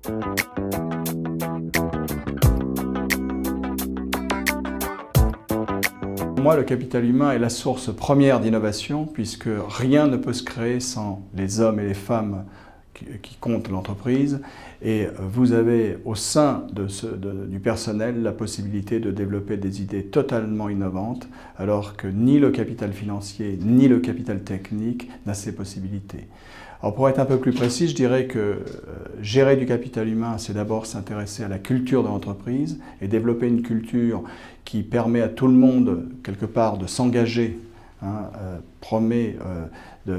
Pour moi, le capital humain est la source première d'innovation, puisque rien ne peut se créer sans les hommes et les femmes qui comptent l'entreprise. Et vous avez au sein du personnel la possibilité de développer des idées totalement innovantes, alors que ni le capital financier ni le capital technique n'a ces possibilités. Alors pour être un peu plus précis, je dirais que gérer du capital humain, c'est d'abord s'intéresser à la culture de l'entreprise et développer une culture qui permet à tout le monde, quelque part, de s'engager, promet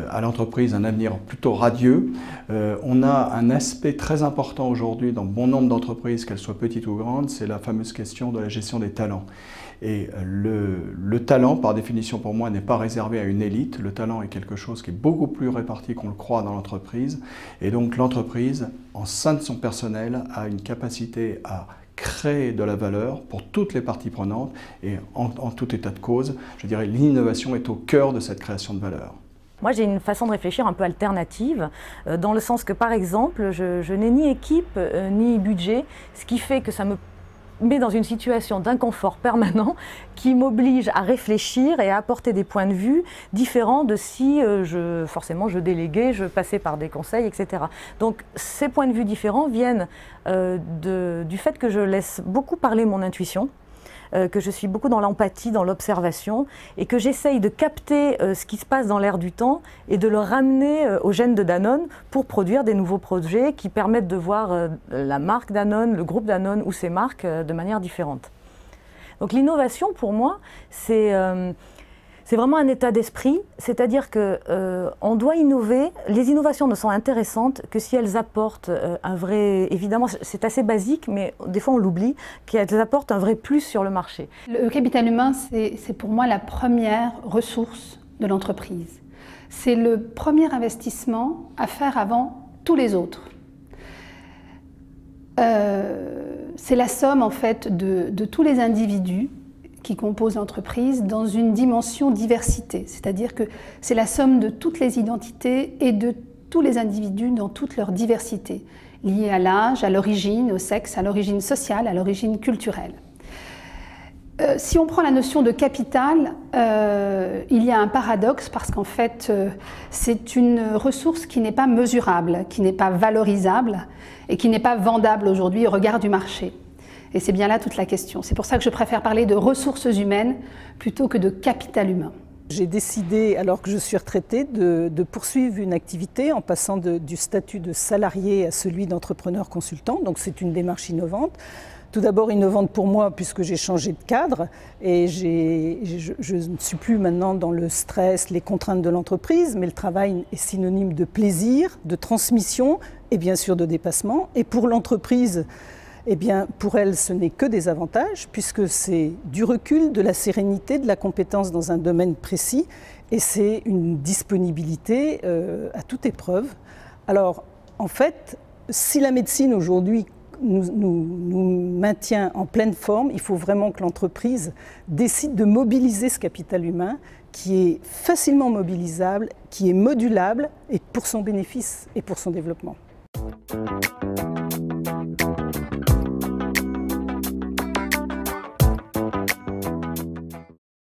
à l'entreprise un avenir plutôt radieux. On a un aspect très important aujourd'hui dans bon nombre d'entreprises, qu'elles soient petites ou grandes, c'est la fameuse question de la gestion des talents. Et le talent, par définition pour moi, n'est pas réservé à une élite. Le talent est quelque chose qui est beaucoup plus réparti qu'on le croit dans l'entreprise. Et donc l'entreprise, en sein de son personnel, a une capacité à créer de la valeur pour toutes les parties prenantes et en tout état de cause, je dirais l'innovation est au cœur de cette création de valeur. Moi, j'ai une façon de réfléchir un peu alternative, dans le sens que, par exemple, je n'ai ni équipe ni budget, ce qui fait que ça me met dans une situation d'inconfort permanent qui m'oblige à réfléchir et à apporter des points de vue différents de si forcément je déléguais, je passais par des conseils, etc. Donc ces points de vue différents viennent du fait que je laisse beaucoup parler mon intuition, que je suis beaucoup dans l'empathie, dans l'observation, et que j'essaye de capter ce qui se passe dans l'air du temps et de le ramener aux gènes de Danone pour produire des nouveaux projets qui permettent de voir la marque Danone, le groupe Danone ou ses marques de manière différente. Donc l'innovation, pour moi, c'est vraiment un état d'esprit, c'est-à-dire qu'on doit innover. Les innovations ne sont intéressantes que si elles apportent un vrai, évidemment c'est assez basique, mais des fois on l'oublie, qu'elles apportent un vrai plus sur le marché. Le capital humain, c'est pour moi la première ressource de l'entreprise. C'est le premier investissement à faire avant tous les autres. C'est la somme en fait de tous les individus qui composent l'entreprise dans une dimension diversité, c'est-à-dire que c'est la somme de toutes les identités et de tous les individus dans toute leur diversité, liée à l'âge, à l'origine, au sexe, à l'origine sociale, à l'origine culturelle. Si on prend la notion de capital, il y a un paradoxe parce qu'en fait, c'est une ressource qui n'est pas mesurable, qui n'est pas valorisable et qui n'est pas vendable aujourd'hui au regard du marché. Et c'est bien là toute la question. C'est pour ça que je préfère parler de ressources humaines plutôt que de capital humain. J'ai décidé, alors que je suis retraitée, de poursuivre une activité en passant du statut de salarié à celui d'entrepreneur consultant. Donc c'est une démarche innovante. Tout d'abord innovante pour moi puisque j'ai changé de cadre et je ne suis plus maintenant dans le stress, les contraintes de l'entreprise, mais le travail est synonyme de plaisir, de transmission et bien sûr de dépassement. Et pour l'entreprise, eh bien, pour elle, ce n'est que des avantages, puisque c'est du recul, de la sérénité, de la compétence dans un domaine précis, et c'est une disponibilité à toute épreuve. Alors, en fait, si la médecine aujourd'hui nous maintient en pleine forme, il faut vraiment que l'entreprise décide de mobiliser ce capital humain, qui est facilement mobilisable, qui est modulable, et pour son bénéfice et pour son développement.